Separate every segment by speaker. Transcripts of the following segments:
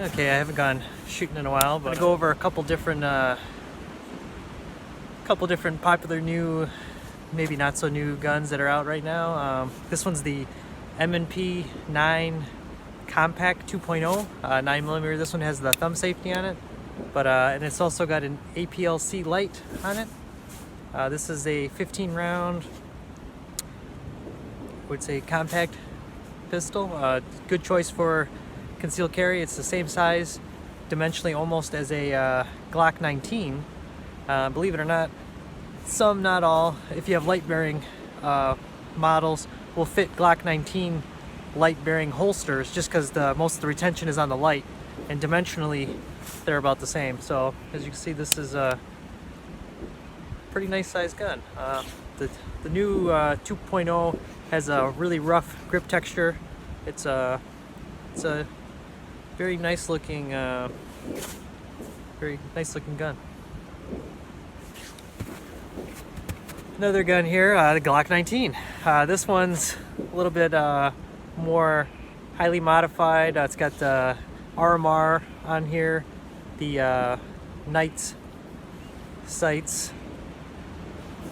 Speaker 1: Okay, I haven't gone shooting in a while, but I'm gonna go over a couple different popular new, maybe not so new guns that are out right now. This one's the M&P 9 Compact 2.0, 9mm. This one has the thumb safety on it, but and it's also got an APLC light on it. This is a 15 round, I would say, compact pistol. Good choice for concealed carry. It's the same size dimensionally almost as a Glock 19. Believe it or not, some, not all, if you have light bearing models, will fit Glock 19 light bearing holsters, just because most of the retention is on the light, and dimensionally they're about the same. So as you can see, this is a pretty nice sized gun. The new 2.0 has a really rough grip texture. It's a very nice looking gun. Another gun here, the Glock 19. This one's a little bit more highly modified. It's got the RMR on here, the Knights sights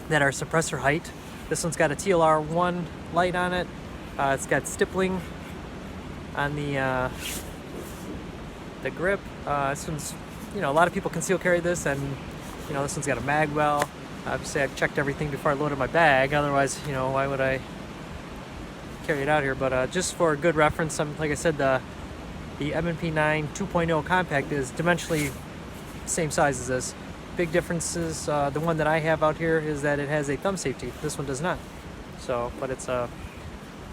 Speaker 1: that are suppressor height. This one's got a TLR1 light on it. It's got stippling on the grip. This one's, a lot of people conceal carry this, and this one's got a mag well. Obviously, I've checked everything before I loaded my bag. Otherwise, why would I carry it out here? But just for good reference, like I said, the M&P 9 2.0 Compact is dimensionally same size as this. Big differences. The one that I have out here is that it has a thumb safety. This one does not. So, but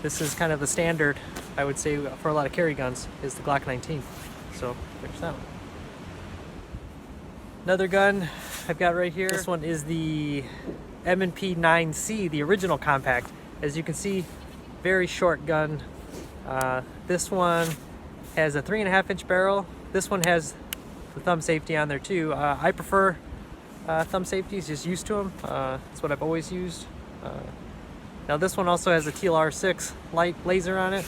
Speaker 1: this is kind of the standard, I would say, for a lot of carry guns, is the Glock 19. So there's that one. Another gun I've got right here. This one is the M&P 9C, the original compact. As you can see, very short gun. This one has a 3.5-inch barrel. This one has the thumb safety on there too. I prefer thumb safeties, just used to them. That's what I've always used. Now this one also has a TLR6 light laser on it,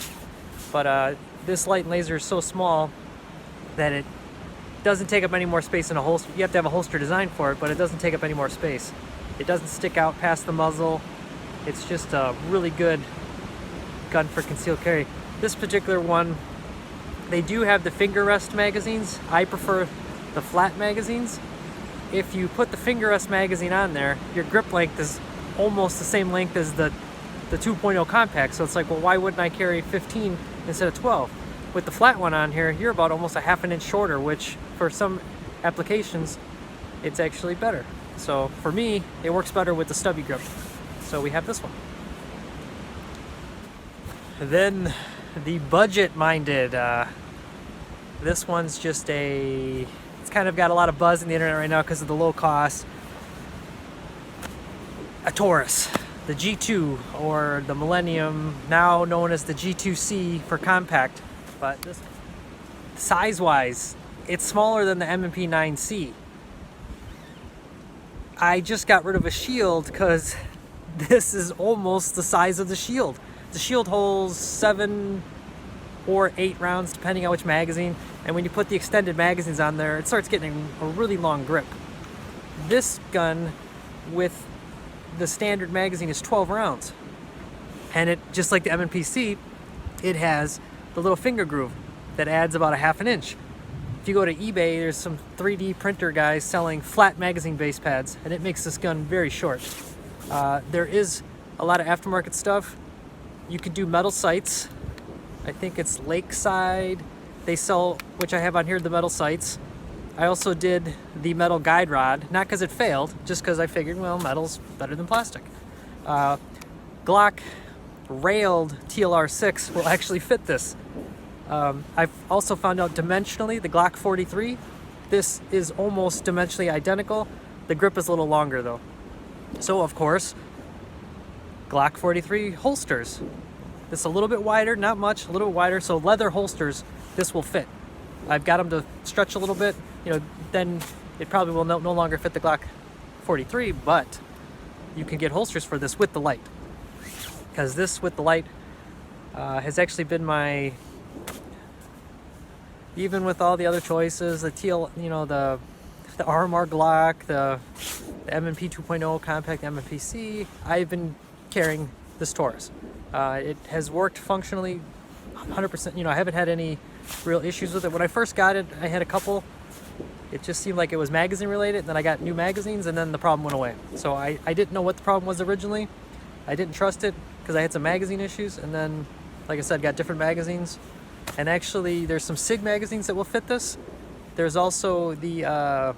Speaker 1: but this light and laser is so small that it doesn't take up any more space in a holster. You have to have a holster designed for it, but it doesn't take up any more space. It doesn't stick out past the muzzle. It's just a really good gun for concealed carry. This particular one, they do have the finger rest magazines. I prefer the flat magazines. If you put the finger rest magazine on there, your grip length is almost the same length as the 2.0 compact. So it's like, well, why wouldn't I carry 15 instead of 12? With the flat one on here, you're about almost a half an inch shorter, which for some applications, it's actually better. So for me, it works better with the stubby grip. So we have this one. Then the budget-minded. This one's just it's kind of got a lot of buzz in the internet right now because of the low cost. A Taurus, the G2, or the Millennium, now known as the G2C for compact. But this, size-wise, it's smaller than the M&P 9C. I just got rid of a shield because this is almost the size of the shield. The shield holds 7 or 8 rounds, depending on which magazine. And when you put the extended magazines on there, it starts getting a really long grip. This gun with the standard magazine is 12 rounds. And it, just like the M&PC, it has the little finger groove that adds about a half an inch. If you go to eBay, there's some 3D printer guys selling flat magazine base pads, and it makes this gun very short. There is a lot of aftermarket stuff. You could do metal sights. I think it's Lakeside. They sell, which I have on here, the metal sights. I also did the metal guide rod, not because it failed, just because I figured, well, metal's better than plastic. Glock railed TLR6 will actually fit this. I've also found out dimensionally, the Glock 43, this is almost dimensionally identical. The grip is a little longer though. So of course, Glock 43 holsters. This is a little bit wider, not much, a little bit wider, so leather holsters, this will fit. I've got them to stretch a little bit, then it probably will no longer fit the Glock 43, but you can get holsters for this with the light. Because this with the light has actually been my even with all the other choices, the the RMR Glock, the M&P 2.0 compact M&PC, I've been carrying this Taurus. It has worked functionally 100%. I haven't had any real issues with it. When I first got it, I had a couple. It just seemed like it was magazine related. Then I got new magazines, and then the problem went away. So I didn't know what the problem was originally. I didn't trust it because I had some magazine issues, and then, like I said, got different magazines. And actually, there's some SIG magazines that will fit this. There's also the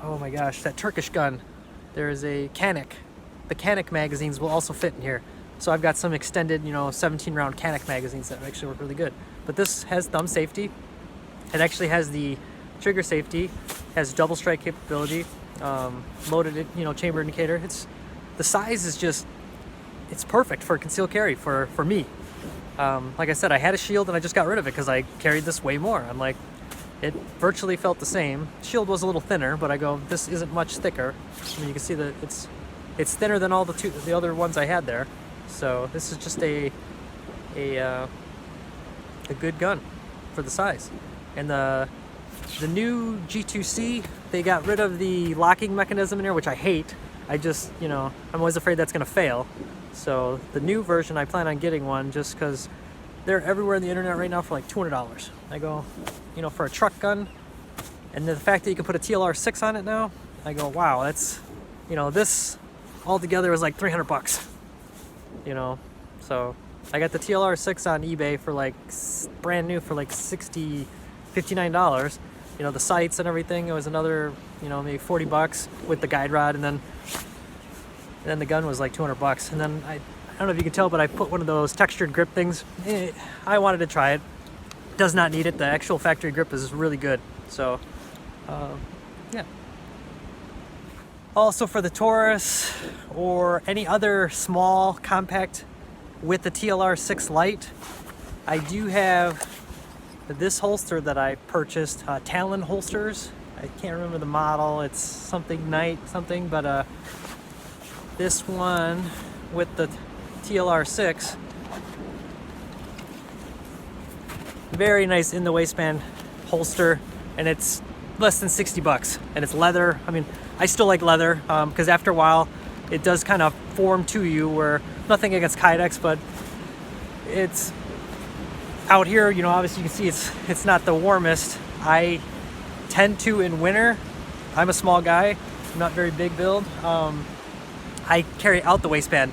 Speaker 1: oh my gosh, that Turkish gun. There is a Canik. The Canik magazines will also fit in here. So I've got some extended, 17 round Canik magazines that actually work really good. But this has thumb safety. It actually has the trigger safety, has double strike capability, loaded, chamber indicator. The size is just, it's perfect for concealed carry for me. Like I said, I had a shield and I just got rid of it because I carried this way more. I'm like, it virtually felt the same. Shield was a little thinner, but I go, this isn't much thicker. I mean, you can see that it's thinner than all the other ones I had there. So this is just a good gun for the size. And the new G2C, they got rid of the locking mechanism in here, which I hate. I just, I'm always afraid that's gonna fail. So the new version, I plan on getting one just because they're everywhere on the internet right now for like $200. I go, for a truck gun, and the fact that you can put a TLR6 on it now, I go, wow, that's, this altogether is like $300. So I got the TLR6 on eBay for like brand new for like $59. The sights and everything, it was another, maybe $40 with the guide rod, and then the gun was like $200. And then I don't know if you can tell, but I put one of those textured grip things. I wanted to try it. Does not need it. The actual factory grip is really good. So, yeah. Also for the Taurus or any other small compact with the TLR6 Lite, I do have this holster that I purchased, Talon holsters. I can't remember the model. It's something Knight something, but this one with the TLR6, very nice in the waistband holster, and it's less than $60, and it's leather. I mean, I still like leather because after a while it does kind of form to you, where nothing against Kydex, but it's out here, obviously you can see it's not the warmest. I tend to, in winter, I'm a small guy, I'm not very big build, I carry out the waistband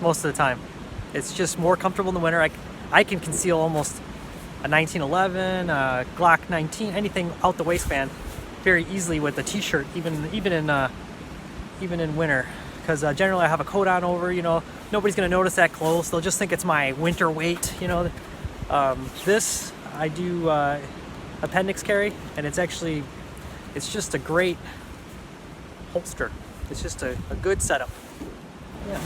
Speaker 1: most of the time. It's just more comfortable in the winter. I can conceal almost a 1911, a Glock 19, anything out the waistband very easily with a t-shirt, even in winter, because generally I have a coat on over. Nobody's gonna notice that close. They'll just think it's my winter weight. This I do appendix carry, and it's just a great holster. It's just a good setup. Yeah.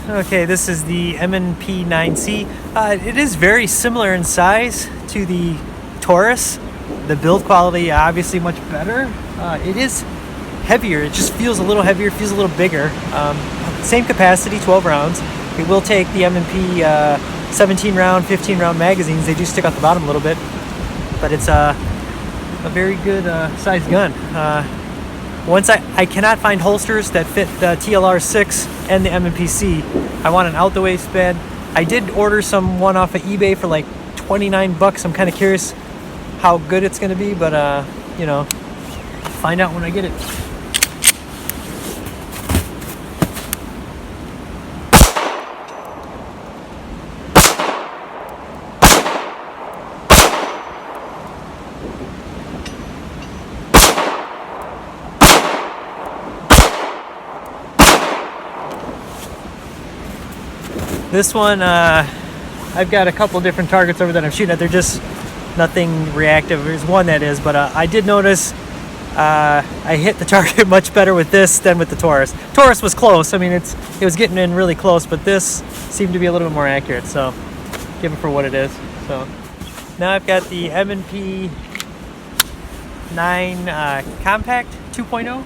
Speaker 1: Okay, this is the M&P 9C. It is very similar in size to the Taurus. The build quality obviously much better. It is heavier. It just feels a little heavier, feels a little bigger. Same capacity, 12 rounds. It will take the M&P 17 round, 15 round magazines. They do stick out the bottom a little bit, but it's a very good sized gun. Once I cannot find holsters that fit the TLR6 and the M&PC. I want an out the waistband. I did order one off of eBay for like $29. I'm kind of curious how good it's gonna be, but find out when I get it. This one, I've got a couple different targets over that I'm shooting at. They're just nothing reactive. There's one that is, but I did notice I hit the target much better with this than with the Taurus. Taurus was close. I mean, it was getting in really close, but this seemed to be a little bit more accurate. So, give it for what it is. So, now I've got the M&P 9 Compact 2.0.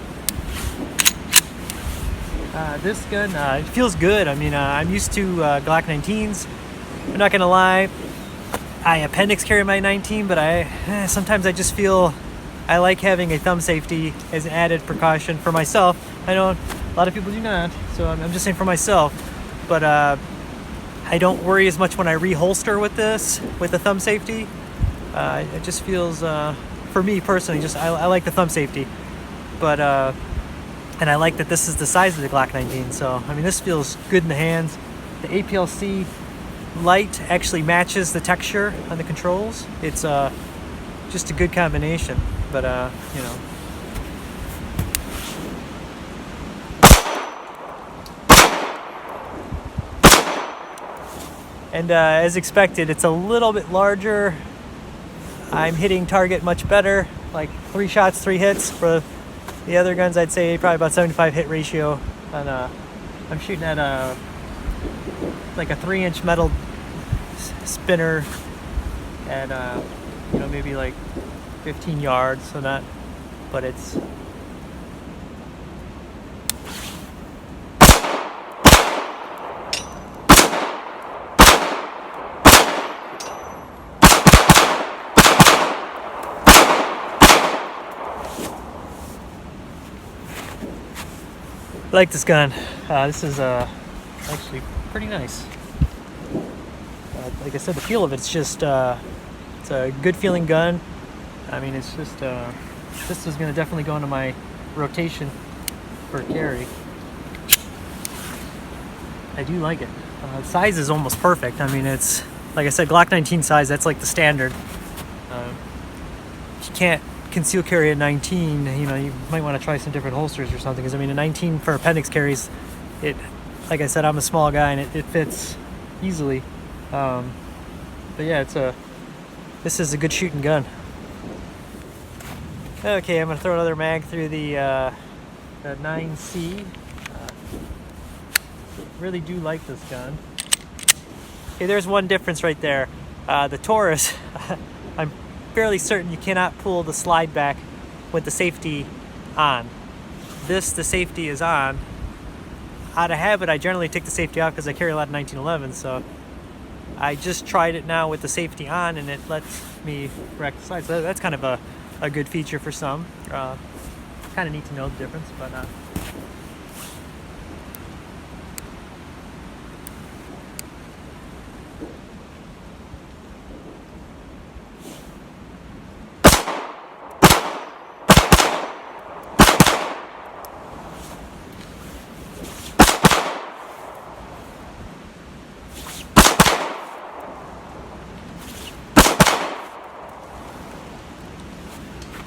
Speaker 1: This gun, it feels good. I mean, I'm used to Glock 19s. I'm not gonna lie, I appendix carry my 19, but sometimes I just feel I like having a thumb safety as an added precaution for myself. I know a lot of people do not, so I'm just saying for myself. But I don't worry as much when I reholster with this, with the thumb safety. It just feels, for me personally, I like the thumb safety. But and I like that this is the size of the Glock 19. So I mean, this feels good in the hands. The APLC light actually matches the texture on the controls. It's just a good combination. But you know, and as expected, it's a little bit larger. I'm hitting target much better, like 3 shots, 3 hits. For the other guns, I'd say probably about 75 hit ratio. And I'm shooting at like a 3-inch metal spinner at you know, maybe like 15 yards, so not, but it's I like this gun. This is actually pretty nice. Like I said, the feel of it's just it's a good feeling gun. I mean, it's just this is going to definitely go into my rotation for carry. I do like it. The size is almost perfect. I mean, it's like I said, Glock 19 size. That's like the standard. If you can't conceal carry a 19, you know, you might want to try some different holsters or something. Because I mean, a 19 for appendix carries, it. Like I said, I'm a small guy and it fits easily. But yeah, this is a good shooting gun. Okay, I'm gonna throw another mag through the 9C. Really do like this gun. Okay, there's one difference right there. The Taurus, I'm fairly certain you cannot pull the slide back with the safety on. The safety is on. Out of habit, I generally take the safety off because I carry a lot of 1911, so I just tried it now with the safety on and it lets me correct the slide. So that's kind of a good feature for some. Kind of neat to know the difference, but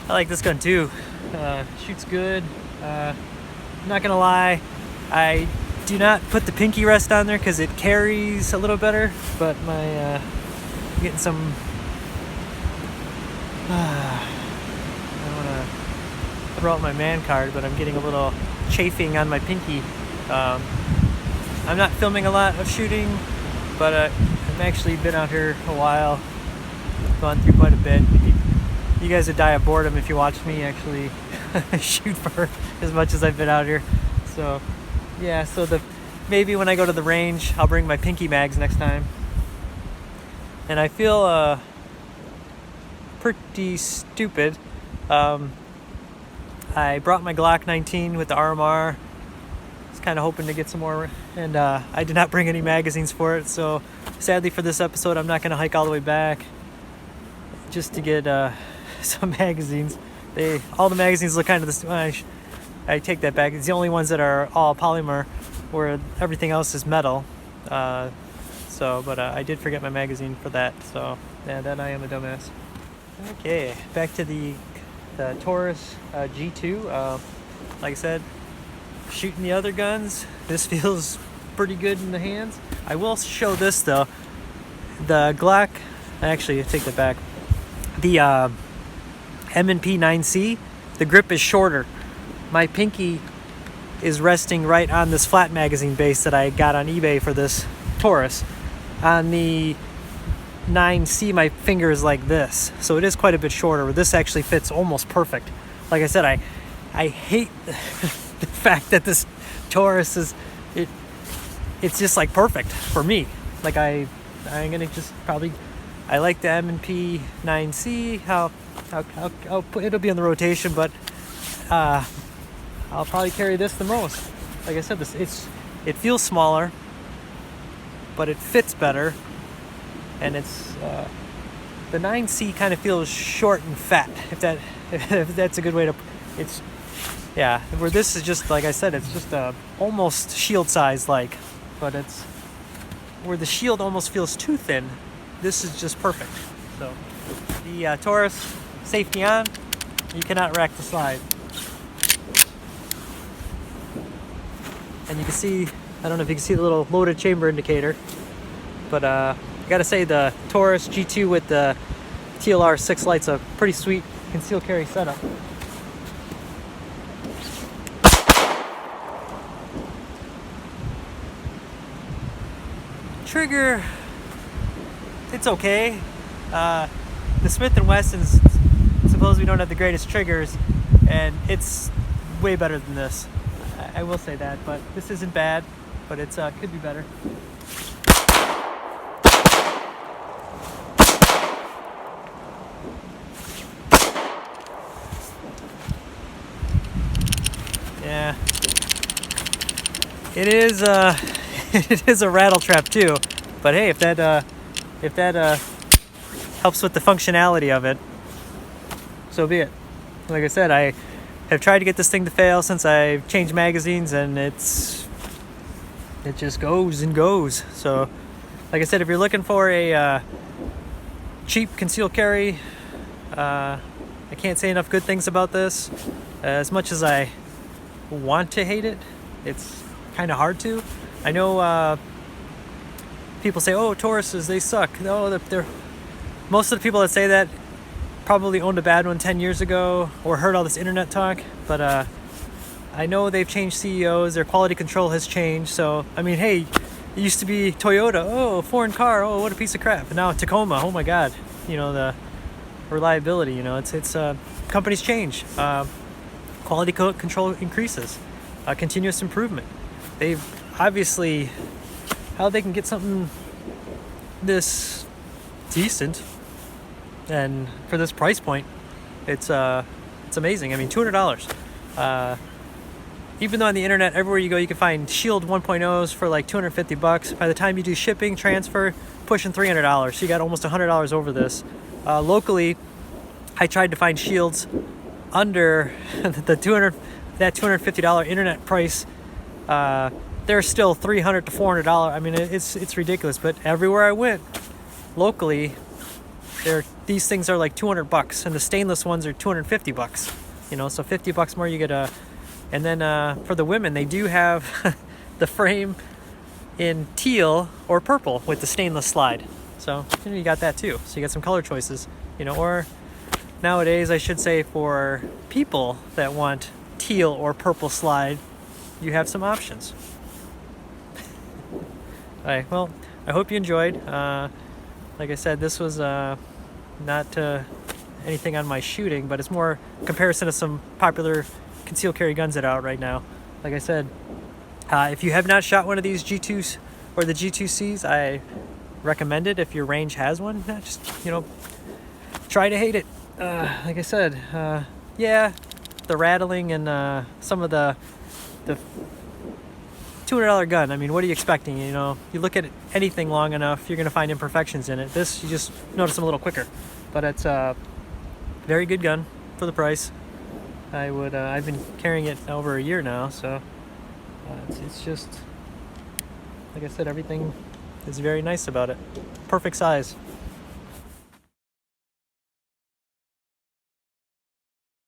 Speaker 1: I like this gun too. Shoots good. I'm not gonna lie, I do not put the pinky rest on there because it carries a little better, but my I'm getting some I don't want to throw out my man card, but I'm getting a little chafing on my pinky. I'm not filming a lot of shooting, but I've actually been out here a while, gone through quite a bit. You guys would die of boredom if you watched me actually shoot for as much as I've been out here. So yeah, so maybe when I go to the range, I'll bring my pinky mags next time. And I feel pretty stupid. I brought my Glock 19 with the RMR. I was kind of hoping to get some more, and I did not bring any magazines for it. So sadly for this episode, I'm not going to hike all the way back just to get some magazines. All the magazines look kind of the same. I take that back. It's the only ones that are all polymer, where everything else is metal. But I did forget my magazine for that. So yeah, then I am a dumbass. Okay, back to the Taurus G2. Like I said, shooting the other guns, this feels pretty good in the hands. I will show this though. The Glock. Actually, I take that back. The M&P 9C, the grip is shorter. My pinky is resting right on this flat magazine base that I got on eBay for this Taurus. On the 9C, my finger is like this, so it is quite a bit shorter. This actually fits almost perfect. Like I said, I hate the fact that this Taurus is, it's just like perfect for me. Like I'm gonna just probably, I like the M&P 9C. I'll put, it'll be on the rotation, but I'll probably carry this the most. Like I said, it feels smaller, but it fits better, and it's the 9C kind of feels short and fat. If that's a good way to, it's, yeah. Where this is just, like I said, it's just almost shield size like, but it's where the shield almost feels too thin. This is just perfect. So the Taurus, safety on. You cannot rack the slide. And you can see, I don't know if you can see the little loaded chamber indicator, but I gotta say the Taurus G2 with the TLR 6 light's a pretty sweet concealed carry setup. Trigger, it's okay. The Smith & Wessons, suppose we don't have the greatest triggers, and it's way better than this. I will say that, but this isn't bad, but it's could be better. Yeah, it is it is a rattle trap too, but hey, if that helps with the functionality of it, so be it. Like I said, I have tried to get this thing to fail since I've changed magazines, and it just goes and goes. So like I said, if you're looking for a cheap concealed carry, I can't say enough good things about this. As much as I want to hate it, it's kind of hard to. I know people say, oh, Tauruses, they suck. No, they're most of the people that say that probably owned a bad one 10 years ago or heard all this internet talk, but I know they've changed CEOs, their quality control has changed. So I mean, hey, it used to be Toyota, oh, foreign car, oh, what a piece of crap. And now Tacoma, oh my god, you know, the reliability, you know, it's companies change, quality control increases, continuous improvement. They've obviously, how they can get something this decent and for this price point, it's amazing. I mean, $200. Even though on the internet, everywhere you go, you can find Shield 1.0s for like $250. By the time you do shipping, transfer, pushing $300. So you got almost $100 over this. Locally, I tried to find Shields under the $250 internet price. They're still $300 to $400. I mean, it's ridiculous. But everywhere I went, locally, these things are like $200, and the stainless ones are $250. You know, so $50 more you get a. And then for the women, they do have the frame in teal or purple with the stainless slide. So you know, you got that too. So you got some color choices. You know, or nowadays I should say for people that want teal or purple slide, you have some options. All right. Well, I hope you enjoyed. Like I said, this was not anything on my shooting, but it's more comparison of some popular concealed carry guns that are out right now. Like I said, if you have not shot one of these G2s or the G2Cs, I recommend it. If your range has one, just, you know, try to hate it. Like I said, yeah, the rattling and some of the $200 gun. I mean, what are you expecting? You know, you look at anything long enough, you're gonna find imperfections in it. This, you just notice them a little quicker, but it's a very good gun for the price. I've been carrying it over a year now, so it's just, like I said, everything is very nice about it. Perfect size.